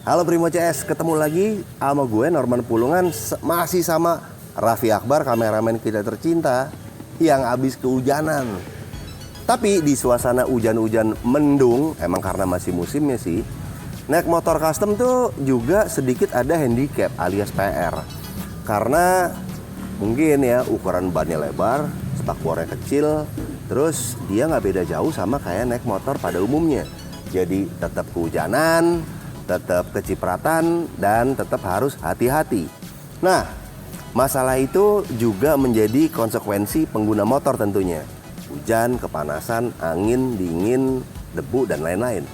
Halo Primo CS, ketemu lagi sama gue Norman Pulungan, masih sama Raffi Akbar, kameramen kita tercinta yang habis kehujanan. Tapi di suasana hujan-hujan mendung, emang karena masih musimnya sih, naik motor custom tuh juga sedikit ada handicap alias PR. Karena mungkin ya ukuran bannya lebar, spakbornya kecil, terus dia nggak beda jauh sama kayak naik motor pada umumnya. Jadi tetap kehujanan, tetap kecipratan, dan tetap harus hati-hati. Nah, masalah itu juga menjadi konsekuensi pengguna motor tentunya. Hujan, kepanasan, angin, dingin, debu, dan lain-lain.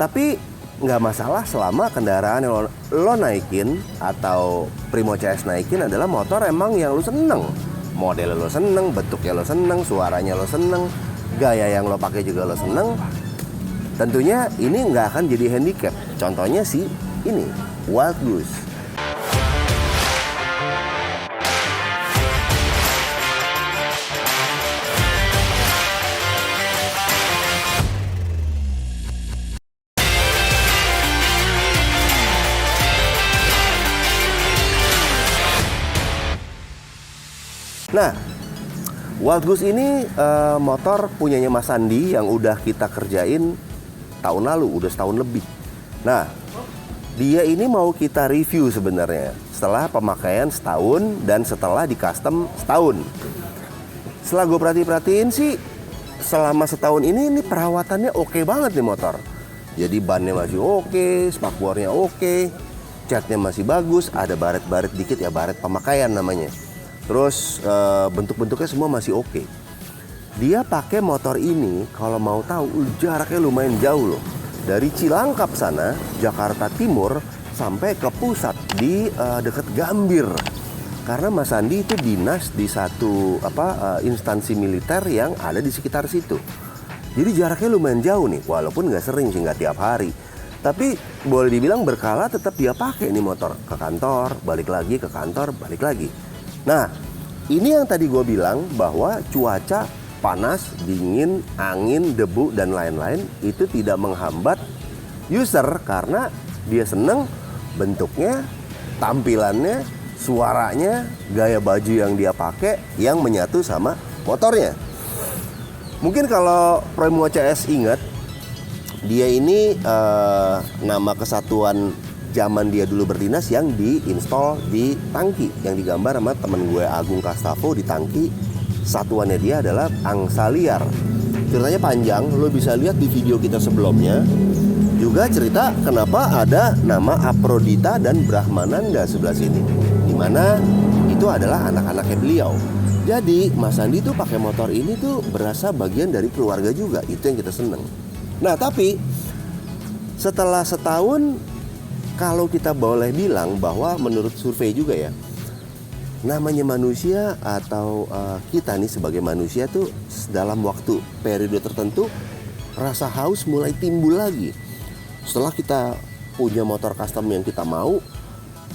Tapi nggak masalah selama kendaraan yang lo naikin atau Primo CS naikin adalah motor emang yang lo seneng. Modelnya lo seneng, bentuknya lo seneng, suaranya lo seneng, gaya yang lo pakai juga lo seneng. Tentunya ini nggak akan jadi handicap. Contohnya sih ini, Wild Goose. Nah, Wild Goose ini motor punyanya Mas Sandi yang udah kita kerjain tahun lalu, udah setahun lebih. Nah, dia ini mau kita review sebenarnya setelah pemakaian setahun dan setelah di custom setahun. Setelah gue perhatiin sih, selama setahun ini perawatannya oke banget nih motor. Jadi bannya masih oke, spakbornya oke, catnya masih bagus, ada baret-baret dikit ya, baret pemakaian namanya. Terus bentuk-bentuknya semua masih oke. Dia pakai motor ini kalau mau tahu jaraknya lumayan jauh loh. Dari Cilangkap sana, Jakarta Timur sampai ke pusat di dekat Gambir. Karena Mas Sandi itu dinas di satu instansi militer yang ada di sekitar situ. Jadi jaraknya lumayan jauh nih, walaupun nggak sering sih, nggak tiap hari. Tapi boleh dibilang berkala tetap dia pakai nih motor ke kantor, balik lagi ke kantor, balik lagi. Nah, ini yang tadi gue bilang bahwa cuaca panas, dingin, angin, debu, dan lain-lain itu tidak menghambat user karena dia seneng bentuknya, tampilannya, suaranya, gaya baju yang dia pakai yang menyatu sama motornya. Mungkin kalau Primo CS ingat, dia ini nama kesatuan zaman dia dulu berdinas yang diinstal di tangki, yang digambar sama temen gue Agung Kastavo di tangki. Satuannya dia adalah angsa liar. Ceritanya panjang, lo bisa lihat di video kita sebelumnya. Juga cerita kenapa ada nama Aprodita dan Brahmananda sebelah sini, dimana itu adalah anak-anaknya beliau. Jadi Mas Sandi tuh pakai motor ini tuh berasa bagian dari keluarga juga. Itu yang kita seneng. Nah, tapi setelah setahun, kalau kita boleh bilang bahwa menurut survei juga ya, namanya manusia atau kita nih sebagai manusia tuh dalam waktu periode tertentu rasa haus mulai timbul lagi. Setelah kita punya motor custom yang kita mau,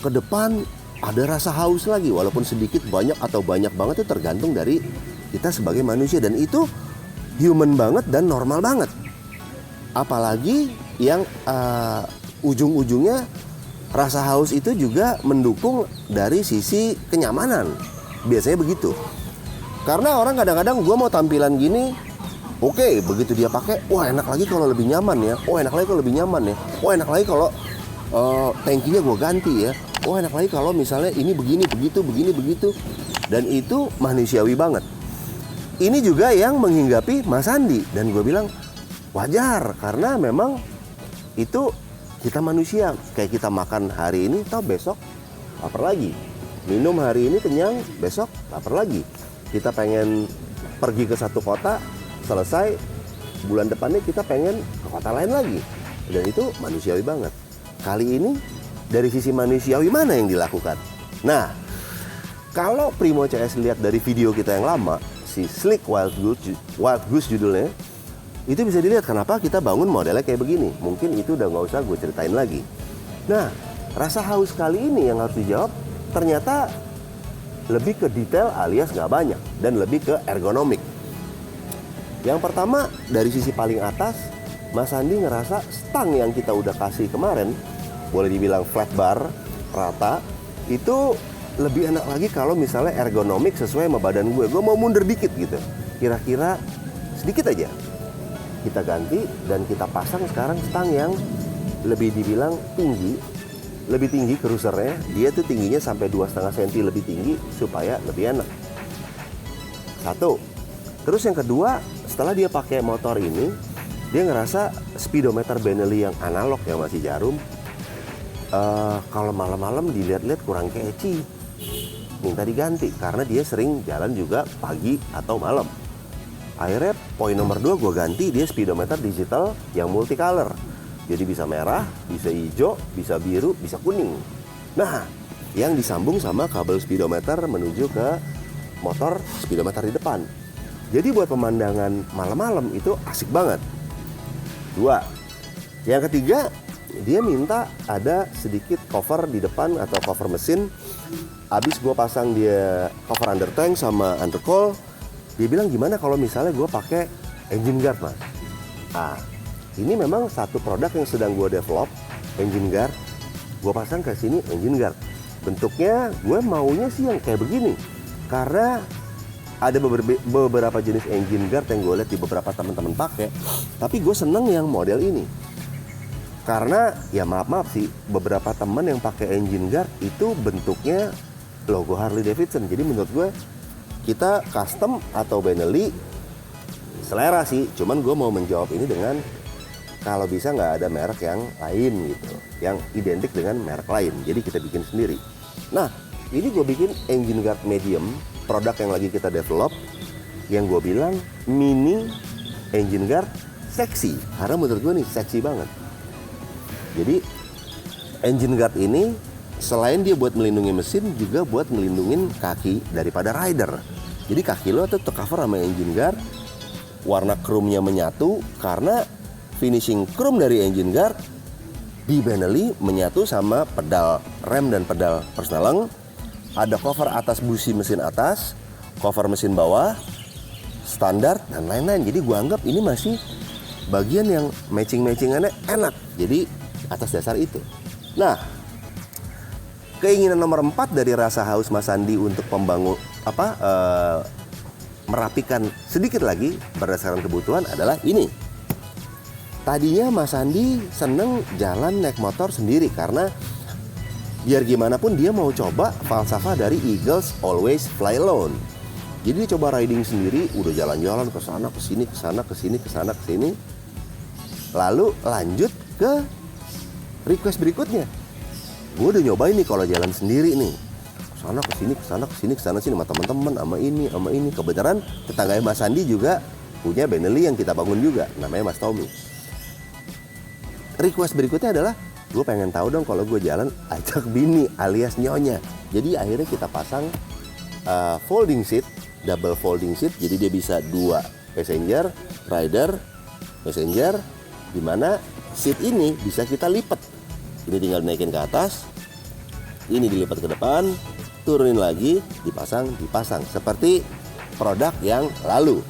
ke depan ada rasa haus lagi, walaupun sedikit, banyak atau banyak banget itu tergantung dari kita sebagai manusia, dan itu human banget dan normal banget. Apalagi yang ujung-ujungnya rasa haus itu juga mendukung dari sisi kenyamanan. Biasanya begitu. Karena orang kadang-kadang gue mau tampilan gini, oke, begitu dia pakai, wah enak lagi kalau lebih nyaman ya. Oh enak lagi kalau lebih nyaman ya. Oh enak lagi kalau tangkinya gue ganti ya. Oh enak lagi kalau misalnya ini begini, begitu. Dan itu manusiawi banget. Ini juga yang menghinggapi Mas Sandi. Dan gue bilang wajar, karena memang itu kita manusia. Kayak kita makan hari ini, toh besok lapar lagi. Minum hari ini kenyang, besok lapar lagi. Kita pengen pergi ke satu kota, selesai, bulan depannya kita pengen ke kota lain lagi. Dan itu manusiawi banget. Kali ini dari sisi manusiawi mana yang dilakukan? Nah, kalau Primo CS lihat dari video kita yang lama, si Slick Wild Goose judulnya, itu bisa dilihat kenapa kita bangun modelnya kayak begini. Mungkin itu udah nggak usah gue ceritain lagi. Nah, rasa haus kali ini yang harus dijawab ternyata lebih ke detail alias nggak banyak, dan lebih ke ergonomik. Yang pertama, dari sisi paling atas, Mas Sandi ngerasa stang yang kita udah kasih kemarin boleh dibilang flat bar, rata, itu lebih enak lagi kalau misalnya ergonomik sesuai sama badan gue mau mundur dikit gitu, kira-kira sedikit aja kita ganti dan kita pasang sekarang stang yang lebih dibilang lebih tinggi cruisernya. Dia tuh tingginya sampai 2,5 cm lebih tinggi supaya lebih enak. Satu. Terus yang kedua, setelah dia pakai motor ini, dia ngerasa speedometer Benelli yang analog yang masih jarum, kalau malam-malam dilihat-lihat kurang catchy, minta diganti karena dia sering jalan juga pagi atau malam. Akhirnya poin nomor 2 gue ganti, dia speedometer digital yang multicolor. Jadi bisa merah, bisa hijau, bisa biru, bisa kuning. Nah, yang disambung sama kabel speedometer menuju ke motor speedometer di depan. Jadi buat pemandangan malam-malam itu asik banget. 2. Yang ketiga, dia minta ada sedikit cover di depan atau cover mesin. Abis gue pasang dia cover under tank sama undercoil, dia bilang gimana kalau misalnya gue pakai engine guard, Mas. Nah, ini memang satu produk yang sedang gue develop, engine guard. Gue pasang ke sini engine guard. Bentuknya gue maunya sih yang kayak begini, karena ada beberapa jenis engine guard yang gue lihat di beberapa teman-teman pakai, tapi gue seneng yang model ini. Karena ya maaf sih, beberapa teman yang pakai engine guard itu bentuknya logo Harley Davidson. Jadi menurut gue kita custom atau Benelli selera sih, cuman gue mau menjawab ini dengan kalau bisa nggak ada merek yang lain gitu, yang identik dengan merek lain, jadi kita bikin sendiri. Nah, ini gue bikin engine guard medium, produk yang lagi kita develop, yang gue bilang mini engine guard seksi, karena menurut gue nih seksi banget. Jadi engine guard ini selain dia buat melindungi mesin, juga buat melindungi kaki daripada rider. Jadi kaki lo tuh tercover sama engine guard, warna chrome-nya menyatu karena finishing chrome dari engine guard di Benelli menyatu sama pedal rem dan pedal persneleng. Ada cover atas busi mesin atas, cover mesin bawah, standar dan lain-lain. Jadi gua anggap ini masih bagian yang matching-matchingannya enak. Jadi atas dasar itu. Nah, keinginan nomor 4 dari rasa haus Mas Andi untuk merapikan sedikit lagi berdasarkan kebutuhan adalah ini. Tadinya Mas Andi seneng jalan naik motor sendiri karena biar gimana pun dia mau coba falsafah dari Eagles Always Fly Alone. Jadi dia coba riding sendiri, udah jalan-jalan ke sana ke sini, ke sana ke sini, ke sana ke sini. Lalu lanjut ke request berikutnya. Gue udah nyobain nih kalau jalan sendiri nih, kesana kesini, kesana kesini, kesana sini sama teman-teman, sama ini. Kebetulan tetangganya Mas Andi juga punya Benelli yang kita bangun juga, namanya Mas Tommy. Request berikutnya adalah, gue pengen tahu dong kalau gue jalan ajak bini alias nyonya. Jadi akhirnya kita pasang folding seat, double folding seat. Jadi dia bisa 2 passenger, rider, passenger, dimana seat ini bisa kita lipat. Ini tinggal naikin ke atas, ini dilipat ke depan, turunin lagi, dipasang. Seperti produk yang lalu.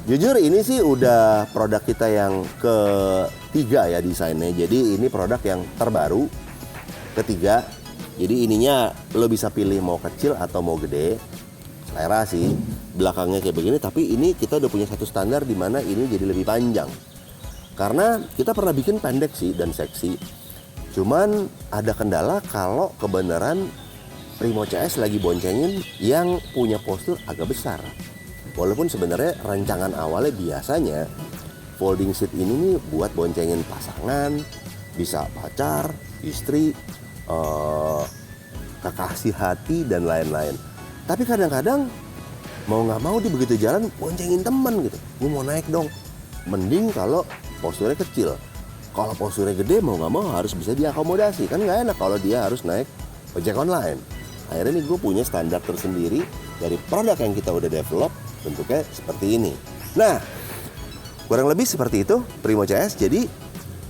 Jujur ini sih udah produk kita yang ketiga ya desainnya. Jadi ini produk yang terbaru, ketiga. Jadi ininya lo bisa pilih mau kecil atau mau gede. Selera sih, belakangnya kayak begini. Tapi ini kita udah punya satu standar di mana ini jadi lebih panjang. Karena kita pernah bikin pendek sih dan seksi. Cuman ada kendala kalau kebenaran Primo CS lagi boncengin yang punya postur agak besar. Walaupun sebenarnya rancangan awalnya biasanya folding seat ini nih buat boncengin pasangan, bisa pacar, istri, kekasih hati dan lain-lain. Tapi kadang-kadang mau nggak mau dia begitu jalan boncengin teman gitu. Gue mau naik dong. Mending kalau posturnya kecil. Kalau posturnya gede mau nggak mau harus bisa diakomodasi. Kan nggak enak kalau dia harus naik ojek online. Akhirnya nih gue punya standar tersendiri dari produk yang kita udah develop, bentuknya seperti ini. Nah, kurang lebih seperti itu Primo CS. Jadi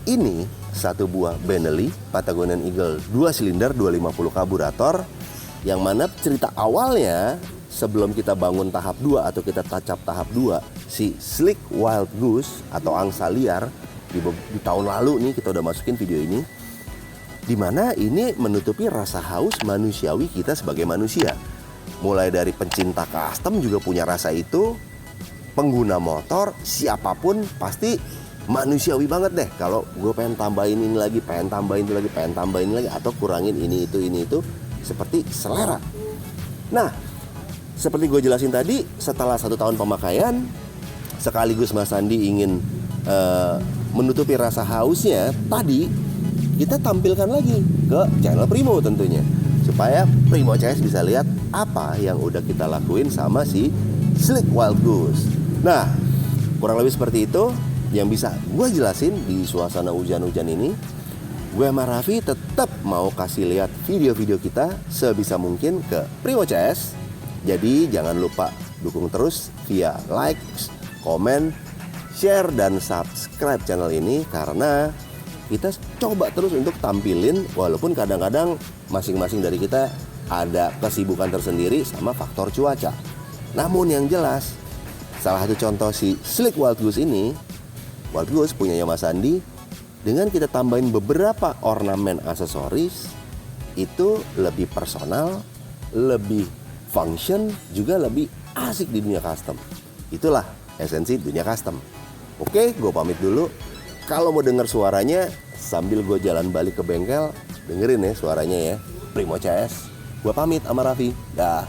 ini satu buah Benelli Patagonian Eagle 2 silinder 250 karburator, yang mana cerita awalnya sebelum kita bangun tahap 2 atau kita touch up tahap 2, si Slick Wild Goose atau angsa liar di tahun lalu nih kita udah masukin video ini. Dimana ini menutupi rasa haus manusiawi kita sebagai manusia. Mulai dari pencinta custom juga punya rasa itu, pengguna motor siapapun pasti manusiawi banget deh. Kalau gue pengen tambahin ini lagi, pengen tambahin itu lagi, pengen tambahin ini lagi, atau kurangin ini itu, seperti selera. Nah, seperti gue jelasin tadi, setelah 1 tahun pemakaian, sekaligus Mas Andi ingin menutupi rasa hausnya tadi, kita tampilkan lagi ke channel Primo tentunya, supaya Primo CS bisa lihat apa yang udah kita lakuin sama si Slick Wild Goose. Nah, kurang lebih seperti itu yang bisa gue jelasin di suasana hujan-hujan ini. Gue sama Raffi tetap mau kasih lihat video-video kita sebisa mungkin ke Primo CS. Jadi jangan lupa dukung terus via like, komen, share, dan subscribe channel ini, karena kita coba terus untuk tampilin, walaupun kadang-kadang masing-masing dari kita ada kesibukan tersendiri sama faktor cuaca. Namun yang jelas, salah satu contoh si Slick Wild Goose ini, Wild Goose punyanya Mas Andi, dengan kita tambahin beberapa ornamen aksesoris, itu lebih personal, lebih function, juga lebih asik di dunia custom. Itulah esensi dunia custom. Oke, gue pamit dulu. Kalau mau denger suaranya sambil gue jalan balik ke bengkel, dengerin ya suaranya ya. Primo CS. Gue pamit sama Raffi. Dah.